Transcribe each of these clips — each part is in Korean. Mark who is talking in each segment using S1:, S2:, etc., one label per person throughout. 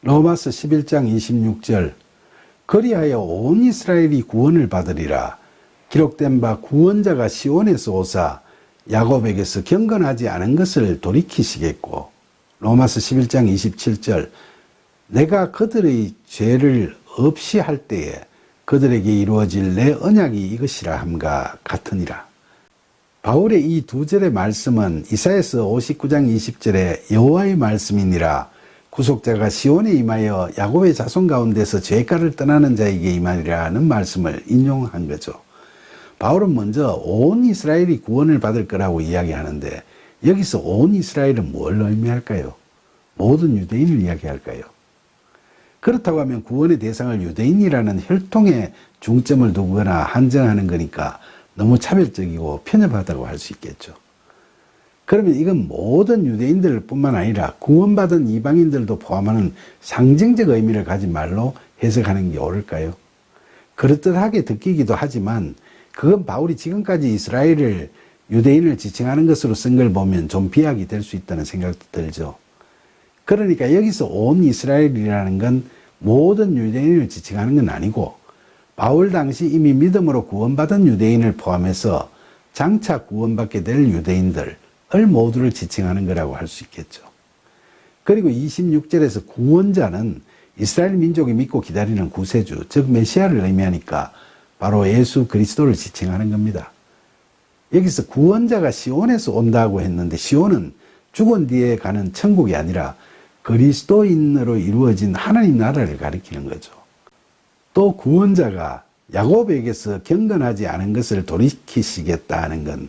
S1: 로마서 11장 26절 그리하여 온 이스라엘이 구원을 받으리라. 기록된 바 구원자가 시온에서 오사 야곱에게서 경건하지 않은 것을 돌이키시겠고. 로마서 11장 27절 내가 그들의 죄를 없이 할 때에 그들에게 이루어질 내 언약이 이것이라 함과 같으니라. 바울의 이 두 절의 말씀은 이사야서 59장 20절에 여호와의 말씀이니라. 구속자가 시온에 임하여 야곱의 자손 가운데서 죄가를 떠나는 자에게 임하리라는 말씀을 인용한 거죠. 바울은 먼저 온 이스라엘이 구원을 받을 거라고 이야기하는데 여기서 온 이스라엘은 뭘 의미할까요? 모든 유대인을 이야기할까요? 그렇다고 하면 구원의 대상을 유대인이라는 혈통에 중점을 두거나 한정하는 거니까 너무 차별적이고 편협하다고 할 수 있겠죠. 그러면 이건 모든 유대인들 뿐만 아니라 구원받은 이방인들도 포함하는 상징적 의미를 가진 말로 해석하는 게 옳을까요? 그럴듯하게 듣기도 하지만 그건 바울이 지금까지 이스라엘을 유대인을 지칭하는 것으로 쓴 걸 보면 좀 비약이 될 수 있다는 생각도 들죠. 그러니까 여기서 온 이스라엘이라는 건 모든 유대인을 지칭하는 건 아니고 바울 당시 이미 믿음으로 구원받은 유대인을 포함해서 장차 구원받게 될 유대인들을 모두를 지칭하는 거라고 할 수 있겠죠. 그리고 26절에서 구원자는 이스라엘 민족이 믿고 기다리는 구세주, 즉 메시아를 의미하니까 바로 예수 그리스도를 지칭하는 겁니다. 여기서 구원자가 시온에서 온다고 했는데 시온은 죽은 뒤에 가는 천국이 아니라 그리스도인으로 이루어진 하나님 나라를 가리키는 거죠. 또 구원자가 야곱에게서 경건하지 않은 것을 돌이키시겠다는 건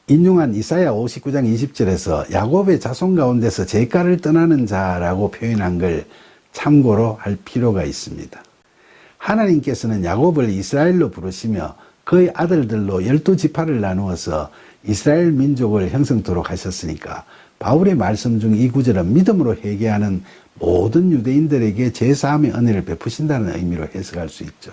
S1: 인용한 이사야 59장 20절에서 야곱의 자손 가운데서 죄가를 떠나는 자라고 표현한 걸 참고로 할 필요가 있습니다. 하나님께서는 야곱을 이스라엘로 부르시며 그의 아들들로 12지파를 나누어서 이스라엘 민족을 형성토록 하셨으니까 바울의 말씀 중 이 구절은 믿음으로 회개하는 모든 유대인들에게 제사함의 은혜를 베푸신다는 의미로 해석할 수 있죠.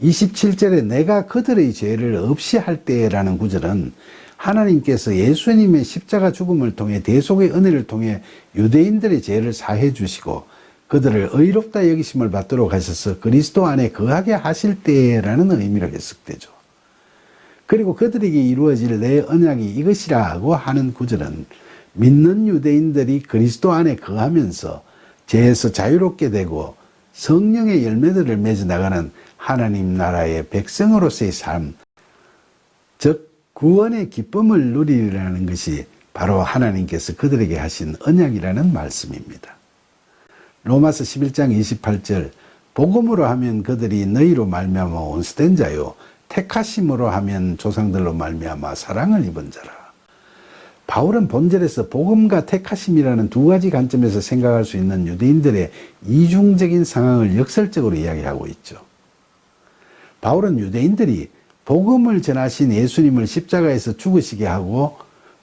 S1: 27절에 내가 그들의 죄를 없이 할 때라는 구절은 하나님께서 예수님의 십자가 죽음을 통해 대속의 은혜를 통해 유대인들의 죄를 사해 주시고 그들을 의롭다 여기심을 받도록 하셔서 그리스도 안에 거하게 하실 때라는 의미로 해석되죠. 그리고 그들에게 이루어질 내 언약이 이것이라고 하는 구절은 믿는 유대인들이 그리스도 안에 거하면서 죄에서 자유롭게 되고 성령의 열매들을 맺어 나가는 하나님 나라의 백성으로서의 삶, 즉 구원의 기쁨을 누리라는 것이 바로 하나님께서 그들에게 하신 언약이라는 말씀입니다. 로마서 11장 28절 복음으로 하면 그들이 너희로 말미암아 온수된 자요 택하심으로 하면 조상들로 말미암아 사랑을 입은 자라. 바울은 본절에서 복음과 택하심이라는 두 가지 관점에서 생각할 수 있는 유대인들의 이중적인 상황을 역설적으로 이야기하고 있죠. 바울은 유대인들이 복음을 전하신 예수님을 십자가에서 죽으시게 하고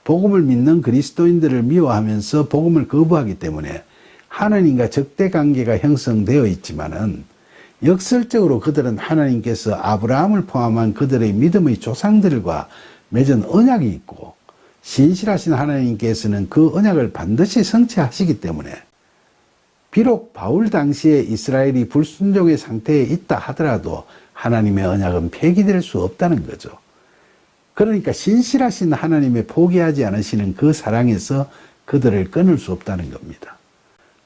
S1: 복음을 믿는 그리스도인들을 미워하면서 복음을 거부하기 때문에 하나님과 적대 관계가 형성되어 있지만은 역설적으로 그들은 하나님께서 아브라함을 포함한 그들의 믿음의 조상들과 맺은 언약이 있고 신실하신 하나님께서는 그 언약을 반드시 성취하시기 때문에 비록 바울 당시에 이스라엘이 불순종의 상태에 있다 하더라도 하나님의 언약은 폐기될 수 없다는 거죠. 그러니까 신실하신 하나님의 포기하지 않으시는 그 사랑에서 그들을 끊을 수 없다는 겁니다.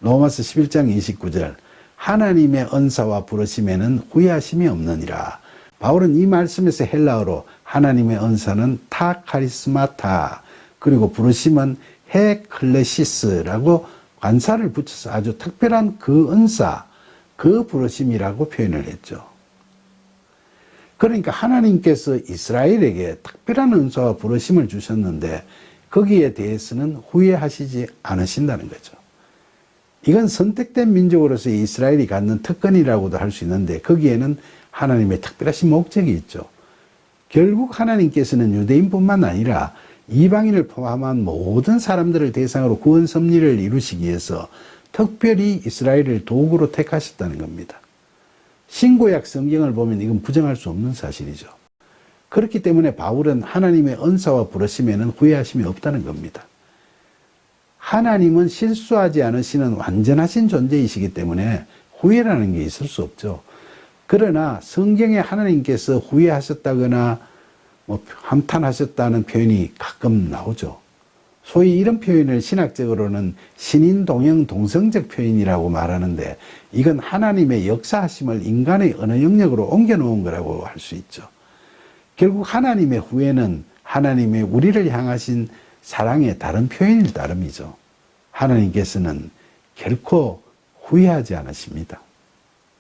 S1: 로마서 11장 29절 하나님의 은사와 부르심에는 후회하심이 없느니라. 바울은 이 말씀에서 헬라어로 하나님의 은사는 타 카리스마타 그리고 부르심은 헤 클레시스라고 관사를 붙여서 아주 특별한 그 은사, 그 부르심이라고 표현을 했죠. 그러니까 하나님께서 이스라엘에게 특별한 은사와 부르심을 주셨는데 거기에 대해서는 후회하시지 않으신다는 거죠. 이건 선택된 민족으로서 이스라엘이 갖는 특권이라고도 할 수 있는데 거기에는 하나님의 특별하신 목적이 있죠. 결국 하나님께서는 유대인뿐만 아니라 이방인을 포함한 모든 사람들을 대상으로 구원 섭리를 이루시기 위해서 특별히 이스라엘을 도구로 택하셨다는 겁니다. 신구약 성경을 보면 이건 부정할 수 없는 사실이죠. 그렇기 때문에 바울은 하나님의 은사와 부르심에는 후회하심이 없다는 겁니다. 하나님은 실수하지 않으시는 완전하신 존재이시기 때문에 후회라는 게 있을 수 없죠. 그러나 성경에 하나님께서 후회하셨다거나 함탄하셨다는 표현이 가끔 나오죠. 소위 이런 표현을 신학적으로는 신인동형 동성적 표현이라고 말하는데, 이건 하나님의 역사하심을 인간의 언어 영역으로 옮겨놓은 거라고 할 수 있죠. 결국 하나님의 후회는 하나님의 우리를 향하신 사랑의 다른 표현일 따름이죠. 하나님께서는 결코 후회하지 않으십니다.